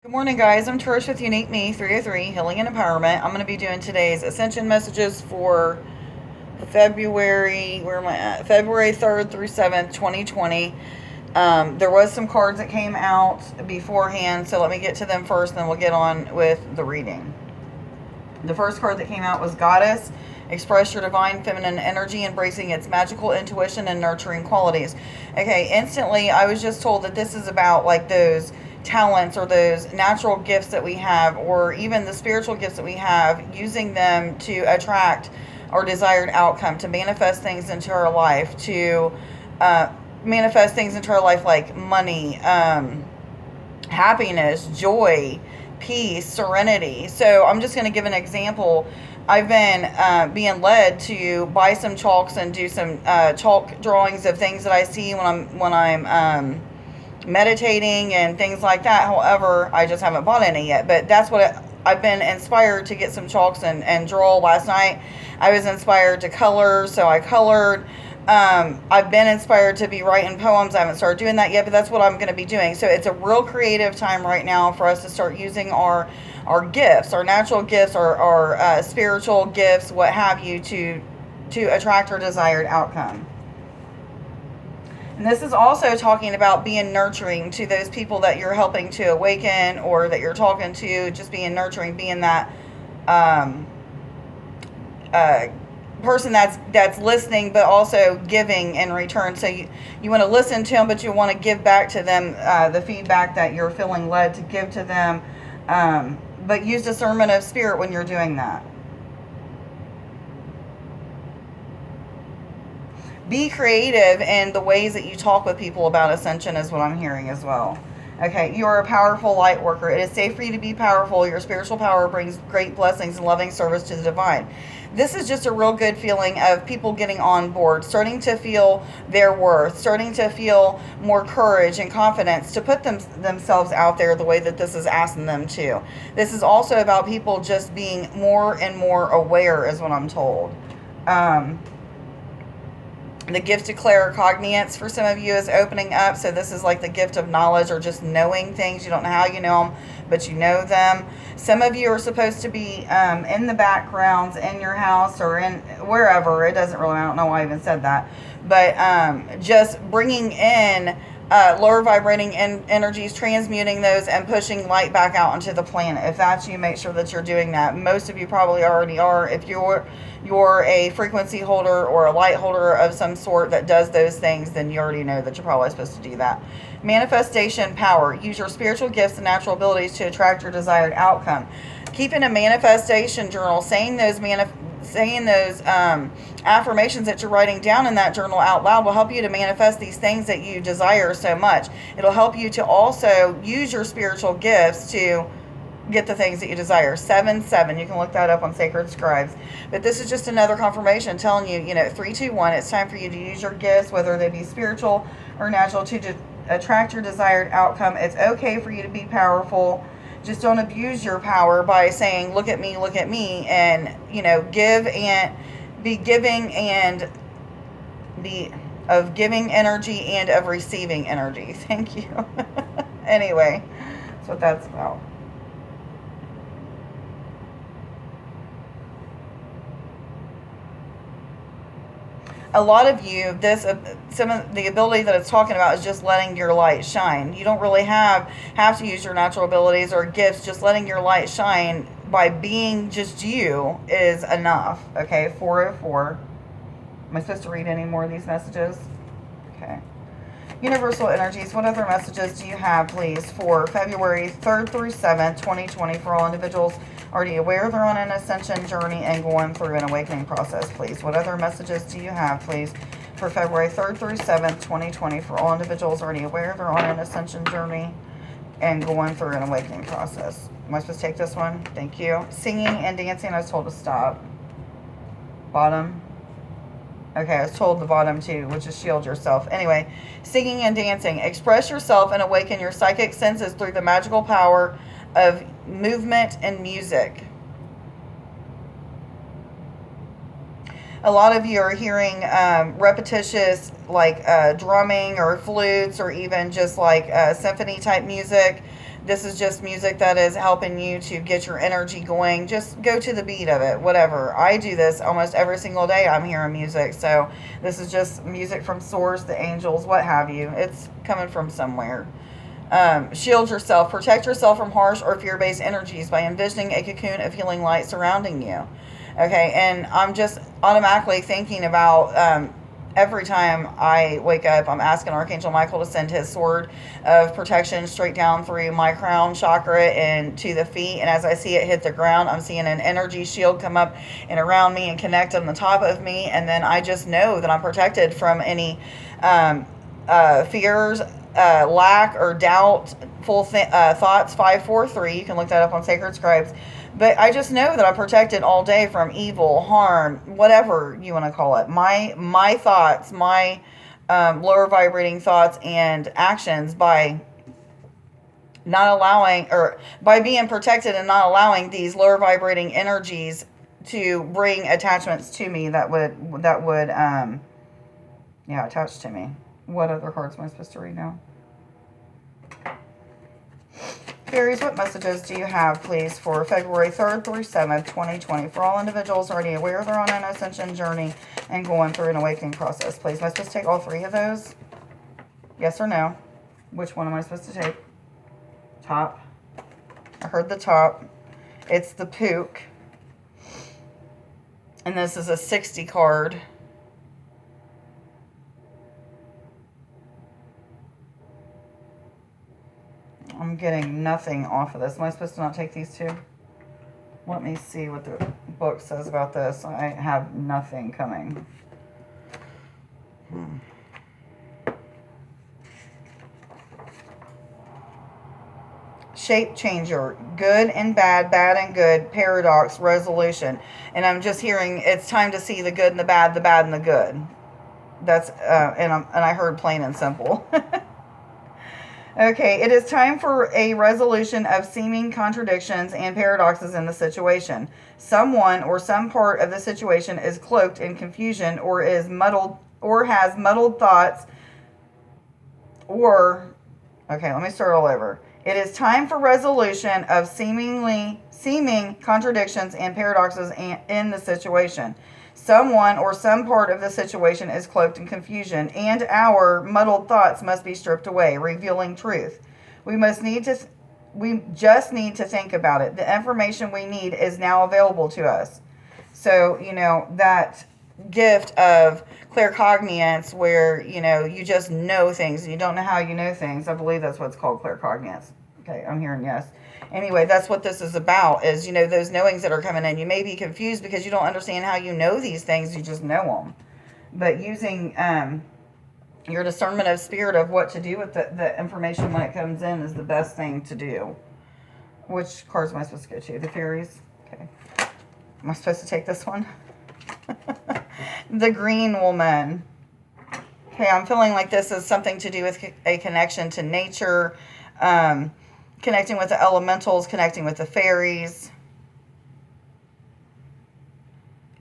Good morning, guys. I'm Trish with Unique Me 303 Healing and Empowerment. I'm going to be doing today's Ascension Messages for February. Where am I at? February 3rd through 7th, 2020. There was some cards that came out beforehand, so let me get to them first, then we'll get on with the reading. The first card that came out was Goddess. Express your divine feminine energy, embracing its magical intuition and nurturing qualities. Okay, instantly, I was just told that this is about like those talents or those natural gifts that we have, or even the spiritual gifts that we have, using them to attract our desired outcome, to manifest things into our life, to manifest things into our life like money, happiness, joy, peace, serenity. So I'm just going to give an example. I've been being led to buy some chalks and do some chalk drawings of things that I see when I'm meditating and things like that. However, I just haven't bought any yet. But that's what I've been inspired to get some chalks and draw. Last night I was inspired to color, so I colored. I've been inspired to be writing poems. I haven't started doing that yet, but that's what I'm going to be doing. So it's a real creative time right now for us to start using our gifts, our natural gifts, our spiritual gifts, what have you, to attract our desired outcome. And this is also talking about being nurturing to those people that you're helping to awaken, or that you're talking to, just being nurturing, being that person that's listening, but also giving in return. So you want to listen to them, but you want to give back to them the feedback that you're feeling led to give to them. But use discernment of spirit when you're doing that. Be creative in the ways that you talk with people about ascension is what I'm hearing as well. Okay, you are a powerful light worker. It is safe for you to be powerful. Your spiritual power brings great blessings and loving service to the divine. This is just a real good feeling of people getting on board, starting to feel their worth, starting to feel more courage and confidence to put themselves out there the way that this is asking them to. This is also about people just being more and more aware, is what I'm told. The gift to claircognizance for some of you is opening up. So this is like the gift of knowledge, or just knowing things. You don't know how you know them, but you know them. Some of you are supposed to be in the backgrounds in your house or in wherever. It doesn't really, I don't know why I even said that. But just bringing in lower vibrating energies, transmuting those, and pushing light back out into the planet. If that's you, make sure that you're doing that. Most of you probably already are. If you're a frequency holder or a light holder of some sort that does those things, then you already know that you're probably supposed to do that. Manifestation power. Use your spiritual gifts and natural abilities to attract your desired outcome. Keeping a manifestation journal, saying those affirmations that you're writing down in that journal out loud will help you to manifest these things that you desire so much. It'll help you to also use your spiritual gifts to get the things that you desire. 7-7. You can look that up on Sacred Scribes. But this is just another confirmation telling you, 3, 2, 1, it's time for you to use your gifts, whether they be spiritual or natural, to attract your desired outcome. It's okay for you to be powerful. Just don't abuse your power by saying, look at me, and, give and be giving, and be of giving energy and of receiving energy. Thank you. Anyway, that's what that's about. A lot of you, some of the ability that it's talking about is just letting your light shine. You don't really have to use your natural abilities or gifts. Just letting your light shine by being just you is enough. Okay, 404. Am I supposed to read any more of these messages? Okay. Universal energies, what other messages do you have, please, for February 3rd through 7th, 2020, for all individuals already aware they're on an ascension journey and going through an awakening process, please? What other messages do you have, please, for February 3rd through 7th, 2020, for all individuals already aware they're on an ascension journey and going through an awakening process? Am I supposed to take this one? Thank you. Singing and dancing, I was told to stop. Bottom. Okay, I was told the bottom too, which is shield yourself. Anyway, singing and dancing. Express yourself and awaken your psychic senses through the magical power of movement and music. A lot of you are hearing repetitious, like drumming or flutes, or even just like symphony type music. This is just music that is helping you to get your energy going. Just go to the beat of it, whatever. I do this almost every single day. I'm hearing music. So this is just music from source, the angels, what have you. It's coming from somewhere. Shield yourself. Protect yourself from harsh or fear-based energies by envisioning a cocoon of healing light surrounding you. Okay, and I'm just automatically thinking about every time I wake up, I'm asking Archangel Michael to send his sword of protection straight down through my crown chakra and to the feet. And as I see it hit the ground, I'm seeing an energy shield come up and around me and connect on the top of me. And then I just know that I'm protected from any fears, lack, or doubt, thoughts. 543. You can look that up on Sacred Scribes. But I just know that I'm protected all day from evil, harm, whatever you want to call it. My thoughts, my lower vibrating thoughts and actions, by not allowing, or by being protected and not allowing these lower vibrating energies to bring attachments to me that would attach to me. What other cards am I supposed to read now? Fairies, what messages do you have, please, for February 3rd through 7th, 2020? For all individuals already aware they're on an ascension journey and going through an awakening process, please. Am I supposed to take all three of those? Yes or no? Which one am I supposed to take? Top. I heard the top. It's the Pook. And this is a 60 card. I'm getting nothing off of this. Am I supposed to not take these two? Let me see what the book says about this. I have nothing coming. Shape changer. Good and bad, bad and good, paradox, resolution. And I'm just hearing it's time to see the good and the bad and the good. That's and I heard plain and simple. Okay, it is time for a resolution of seeming contradictions and paradoxes in the situation. Someone or some part of the situation is cloaked in confusion or is muddled or has muddled thoughts or... Okay, let me start all over. It is time for resolution of seeming contradictions and paradoxes in the situation. Someone or some part of the situation is cloaked in confusion, and our muddled thoughts must be stripped away, revealing truth. We just need to think about it. The information we need is now available to us. So, that gift of claircognizance where, you just know things and you don't know how you know things. I believe that's what's called claircognizance. Okay, I'm hearing yes. Anyway, that's what this is about, is, those knowings that are coming in. You may be confused because you don't understand how you know these things. You just know them. But using your discernment of spirit of what to do with the information when it comes in is the best thing to do. Which cards am I supposed to go to? The fairies? Okay. Am I supposed to take this one? The green woman. Okay, I'm feeling like this is something to do with a connection to nature, connecting with the elementals, connecting with the fairies.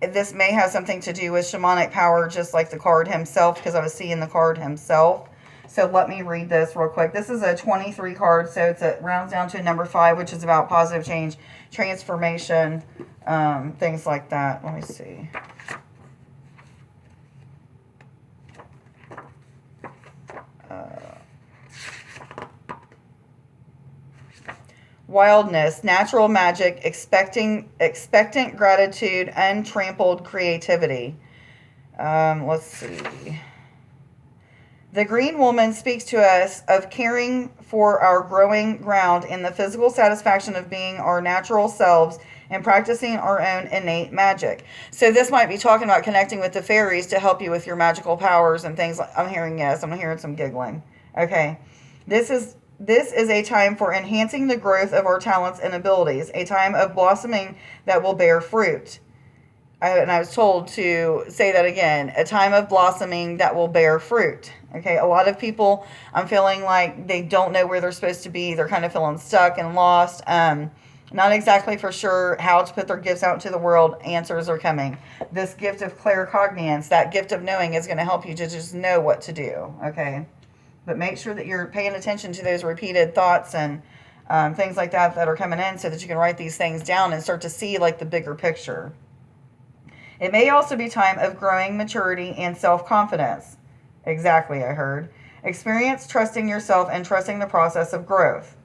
This may have something to do with shamanic power, just like the card himself, because I was seeing the card himself. So let me read this real quick. This is a 23 card, so it rounds down to number 5, which is about positive change, transformation, things like that. Let me see. Wildness, natural magic, expectant gratitude, untrampled creativity. Let's see. The green woman speaks to us of caring for our growing ground in the physical satisfaction of being our natural selves and practicing our own innate magic. So this might be talking about connecting with the fairies to help you with your magical powers and things like... I'm hearing yes. I'm hearing some giggling. Okay. This is a time for enhancing the growth of our talents and abilities, a time of blossoming that will bear fruit. And I was told to say that again, a time of blossoming that will bear fruit. Okay, a lot of people, I'm feeling like they don't know where they're supposed to be. They're kind of feeling stuck and lost. Not exactly for sure how to put their gifts out into the world. Answers are coming. This gift of claircognizance, that gift of knowing, is going to help you to just know what to do. Okay. But make sure that you're paying attention to those repeated thoughts and things like that that are coming in, so that you can write these things down and start to see like the bigger picture. It may also be time of growing maturity and self-confidence. Exactly, I heard. Experience trusting yourself and trusting the process of growth.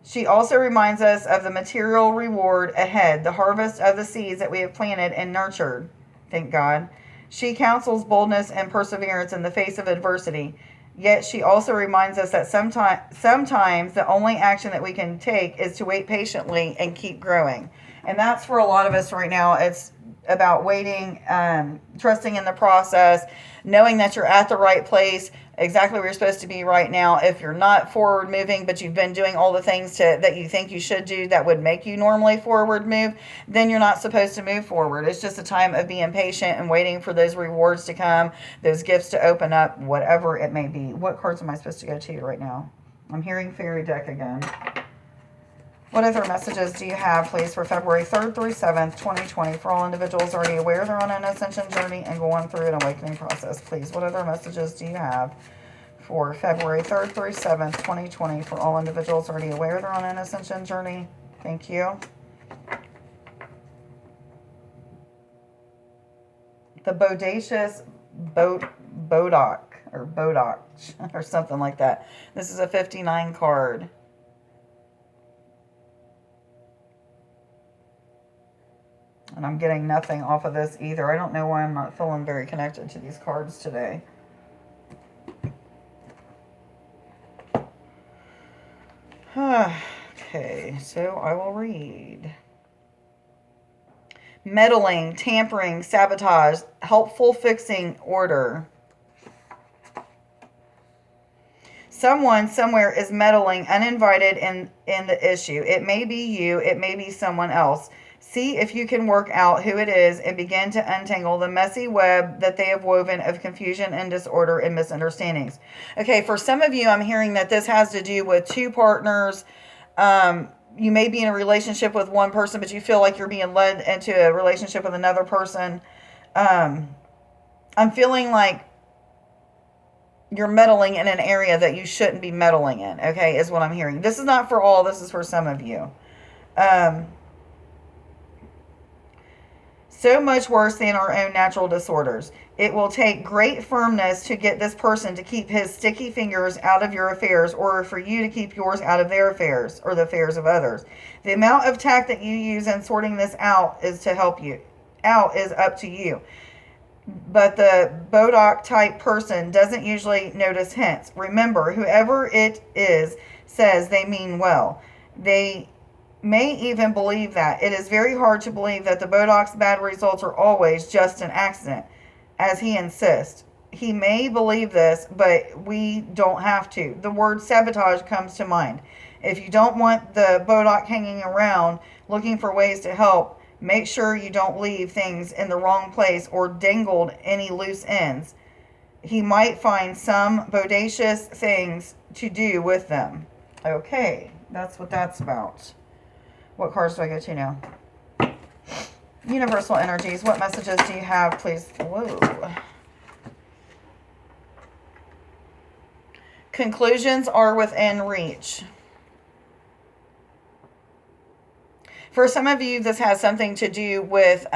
She also reminds us of the material reward ahead, the harvest of the seeds that we have planted and nurtured. Thank God. She counsels boldness and perseverance in the face of adversity. Yet she also reminds us that sometimes the only action that we can take is to wait patiently and keep growing. And that's for a lot of us right now. It's about waiting, trusting in the process, knowing that you're at the right place, exactly where you're supposed to be right now. If you're not forward moving, but you've been doing all the things that you think you should do that would make you normally forward move, then you're not supposed to move forward. It's just a time of being patient and waiting for those rewards to come, those gifts to open up, whatever it may be. What cards am I supposed to go to right now? I'm hearing Fairy Deck again. What other messages do you have, please, for February 3rd through 7th, 2020, for all individuals already aware they're on an ascension journey and going through an awakening process, please? What other messages do you have for February 3rd through 7th, 2020, for all individuals already aware they're on an ascension journey? Thank you. The bodacious Bodoc, or something like that. This is a 59 card. And I'm getting nothing off of this either. I don't know why I'm not feeling very connected to these cards today. Okay, so I will read. Meddling, tampering, sabotage, helpful fixing, order. Someone somewhere is meddling uninvited in the issue. It may be you, it may be someone else. See if you can work out who it is and begin to untangle the messy web that they have woven of confusion and disorder and misunderstandings. Okay, for some of you, I'm hearing that this has to do with two partners. You may be in a relationship with one person, but you feel like you're being led into a relationship with another person. I'm feeling like you're meddling in an area that you shouldn't be meddling in, okay, is what I'm hearing. This is not for all. This is for some of you. So much worse than our own natural disorders. It will take great firmness to get this person to keep his sticky fingers out of your affairs, or for you to keep yours out of their affairs or the affairs of others. The amount of tact that you use in sorting this out is up to you. But the Bodoc type person doesn't usually notice hints. Remember, whoever it is says they mean well. They may even believe that. It is very hard to believe that the Bodoc's bad results are always just an accident, as he insists. He may believe this, but we don't have to. The word sabotage comes to mind. If you don't want the Bodoc hanging around looking for ways to help, make sure you don't leave things in the wrong place or dangled any loose ends. He might find some bodacious things to do with them. Okay, that's what that's about. What cards do I go to now? Universal energies. What messages do you have, please? Whoa. Conclusions are within reach. For some of you, this has something to do with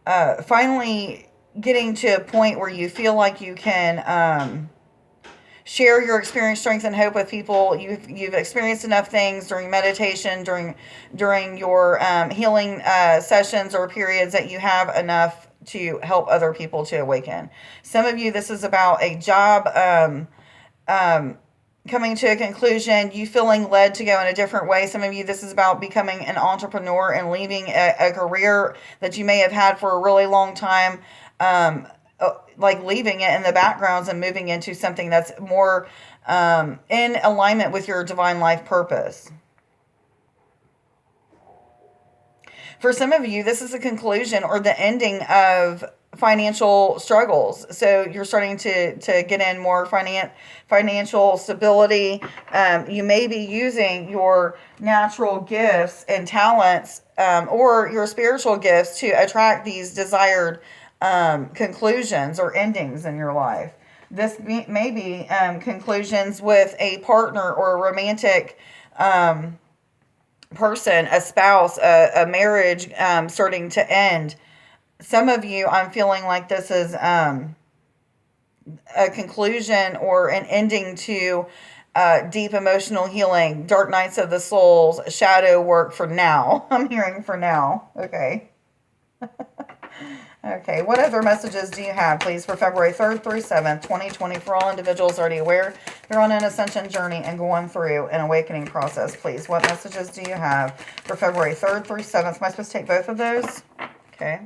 finally getting to a point where you feel like you can share your experience, strength, and hope with people. You've experienced enough things during meditation, during your healing sessions or periods, that you have enough to help other people to awaken. Some of you, this is about a job coming to a conclusion, you feeling led to go in a different way. Some of you, this is about becoming an entrepreneur and leaving a career that you may have had for a really long time, like leaving it in the backgrounds and moving into something that's more in alignment with your divine life purpose. For some of you, this is the conclusion or the ending of financial struggles. So you're starting to get in more financial stability. You may be using your natural gifts and talents or your spiritual gifts to attract these desired conclusions or endings in your life. This may be conclusions with a partner or a romantic person, a spouse, a marriage starting to end. Some of you, I'm feeling like this is a conclusion or an ending to deep emotional healing, dark nights of the souls, shadow work for now. I'm hearing for now. Okay. Okay, what other messages do you have, please, for February 3rd through 7th, 2020, for all individuals already aware they're on an ascension journey and going through an awakening process, please? What messages do you have for February 3rd through 7th? Am I supposed to take both of those? Okay.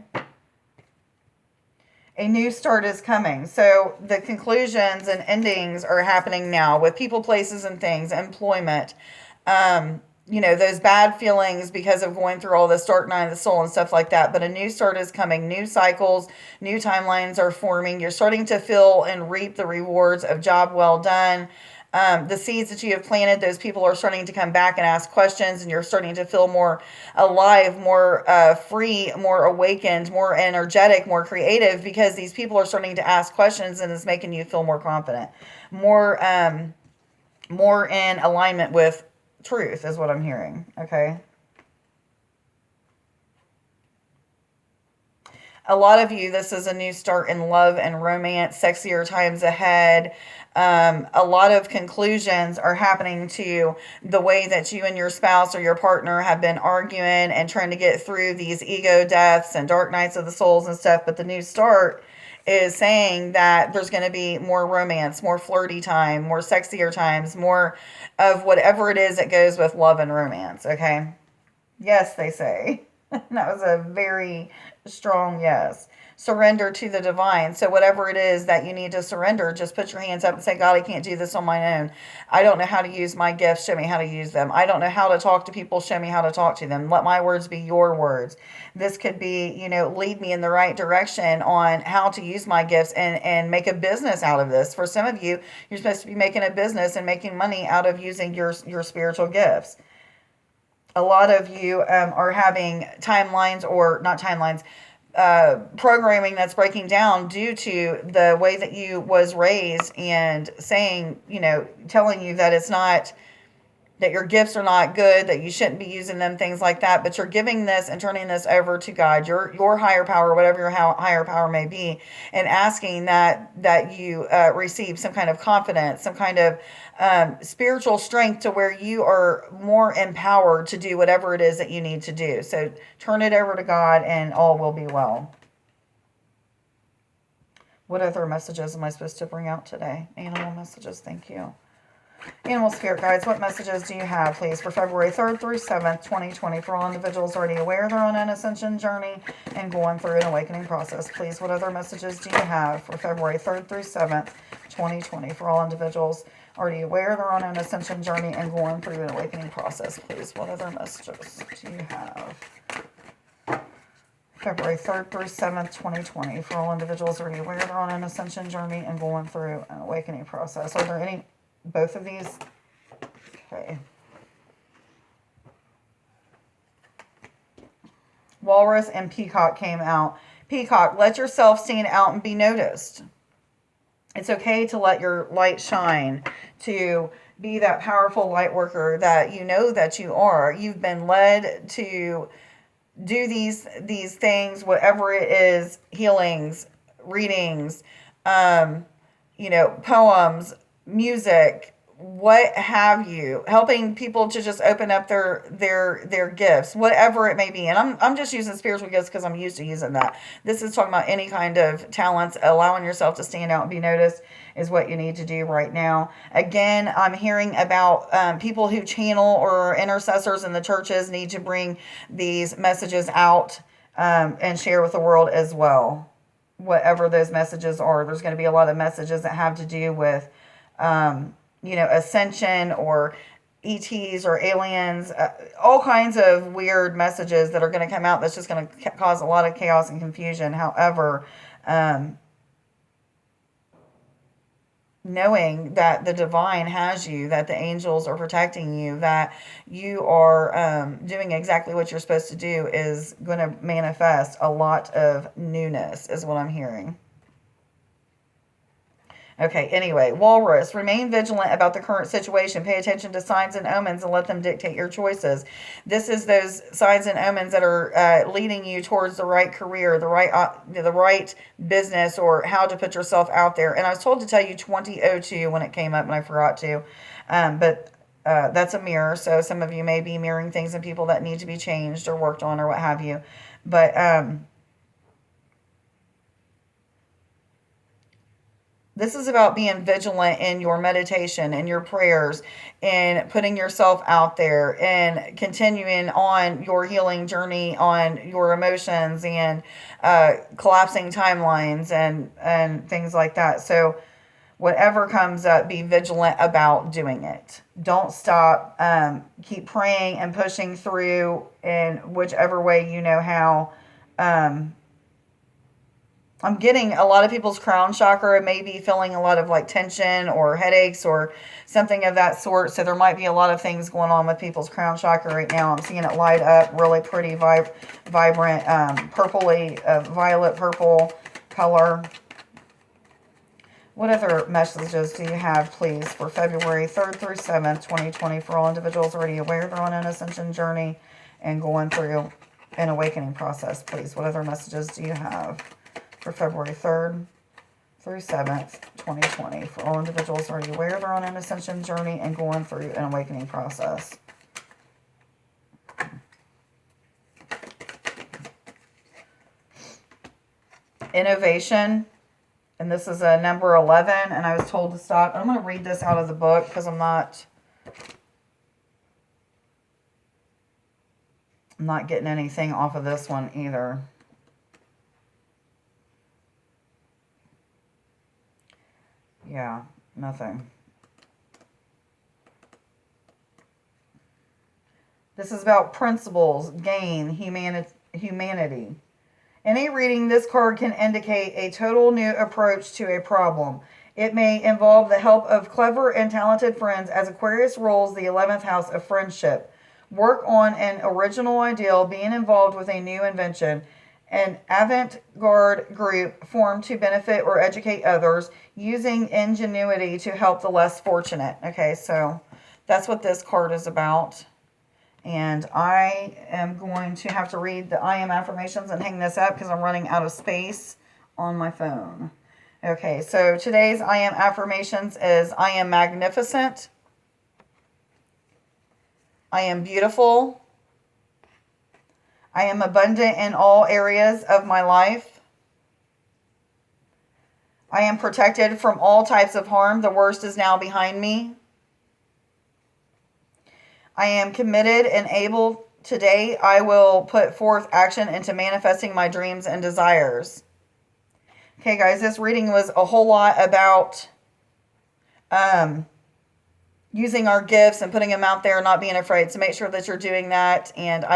A new start is coming. So the conclusions and endings are happening now with people, places, and things, employment, those bad feelings because of going through all this dark night of the soul and stuff like that. But a new start is coming. New cycles, new timelines are forming. You're starting to feel and reap the rewards of job well done. The seeds that you have planted, those people are starting to come back and ask questions, and you're starting to feel more alive, more free, more awakened, more energetic, more creative, because these people are starting to ask questions, and it's making you feel more confident, more in alignment with truth is what I'm hearing. Okay. A lot of you, this is a new start in love and romance, sexier times ahead. A lot of conclusions are happening to the way that you and your spouse or your partner have been arguing and trying to get through these ego deaths and dark nights of the souls and stuff. But the new start is saying that there's going to be more romance, more flirty time, more sexier times, more of whatever it is that goes with love and romance. Okay. Yes, they say. That was a very strong yes. Surrender to the divine. So whatever it is that you need to surrender, just put your hands up and say, God, I can't do this on my own. I don't know how to use my gifts. Show me how to use them. I don't know how to talk to people. Show me how to talk to them. Let my words be your words. This could be, lead me in the right direction on how to use my gifts and make a business out of this. For some of you, you're supposed to be making a business and making money out of using your spiritual gifts. A lot of you are having timelines, or not timelines, programming that's breaking down due to the way that you was raised, and saying, telling you that it's not, that your gifts are not good, that you shouldn't be using them, things like that. But you're giving this and turning this over to God, your higher power, whatever your higher power may be, and asking that you receive some kind of confidence, some kind of spiritual strength, to where you are more empowered to do whatever it is that you need to do. So turn it over to God, and all will be well. What other messages am I supposed to bring out today? Animal messages, thank you. Animal spirit guides, what messages do you have, please, for February 3rd through 7th, 2020, for all individuals already aware they're on an ascension journey and going through an awakening process? Please, what other messages do you have for February 3rd through 7th, 2020, for all individuals already aware they're on an ascension journey and going through an awakening process? Please, what other messages do you have? February 3rd through 7th, 2020, for all individuals already aware they're on an ascension journey and going through an awakening process. Are there any... both of these? Okay. Walrus and Peacock came out. Peacock, let yourself stand out and be noticed. It's okay to let your light shine, to be that powerful light worker that you know that you are. You've been led to do these things, whatever it is, healings, readings, poems, music, what have you, helping people to just open up their gifts, whatever it may be. And I'm just using spiritual gifts because I'm used to using that. This is talking about any kind of talents. Allowing yourself to stand out and be noticed is what you need to do right now. Again, I'm hearing about people who channel or intercessors in the churches need to bring these messages out and share with the world as well. Whatever those messages are, there's going to be a lot of messages that have to do with ascension or ETs or aliens, all kinds of weird messages that are going to come out that's just going to cause a lot of chaos and confusion. However, knowing that the divine has you, that the angels are protecting you, that you are doing exactly what you're supposed to do is going to manifest a lot of newness, is what I'm hearing. Okay, anyway, walrus, remain vigilant about the current situation. Pay attention to signs and omens and let them dictate your choices. This is those signs and omens that are leading you towards the right career, the right business, or how to put yourself out there. And I was told to tell you 2002 when it came up, and I forgot to. But that's a mirror, so some of you may be mirroring things in people that need to be changed or worked on or what have you. But this is about being vigilant in your meditation and your prayers and putting yourself out there and continuing on your healing journey on your emotions and collapsing timelines and things like that. So whatever comes up, be vigilant about doing it. Don't stop. Keep praying and pushing through in whichever way you know how. I'm getting a lot of people's crown chakra may be feeling a lot of like tension or headaches or something of that sort. So there might be a lot of things going on with people's crown chakra right now. I'm seeing it light up, really pretty, vibrant, purpley, violet purple color. What other messages do you have, please, for February 3rd through 7th, 2020, for all individuals already aware they're on an ascension journey and going through an awakening process, please? What other messages do you have for February 3rd through 7th, 2020, for all individuals already aware they're on an ascension journey and going through an awakening process? Innovation. And this is a number 11, and I was told to stop. I'm going to read this out of the book because I'm not getting anything off of this one either. Yeah, nothing. This is about principles, gain, humanity. In a reading, this card can indicate a total new approach to a problem. It may involve the help of clever and talented friends, as Aquarius rules the 11th house of friendship. Work on an original ideal, being involved with a new invention. An avant-garde group formed to benefit or educate others, using ingenuity to help the less fortunate. Okay, so that's what this card is about. And I am going to have to read the I am affirmations and hang this up because I'm running out of space on my phone. Okay, so today's I am affirmations is I am magnificent. I am beautiful. I am abundant in all areas of my life. I am protected from all types of harm. The worst is now behind me. I am committed and able. Today, I will put forth action into manifesting my dreams and desires. Okay, guys, this reading was a whole lot about using our gifts and putting them out there, not being afraid. So make sure that you're doing that. And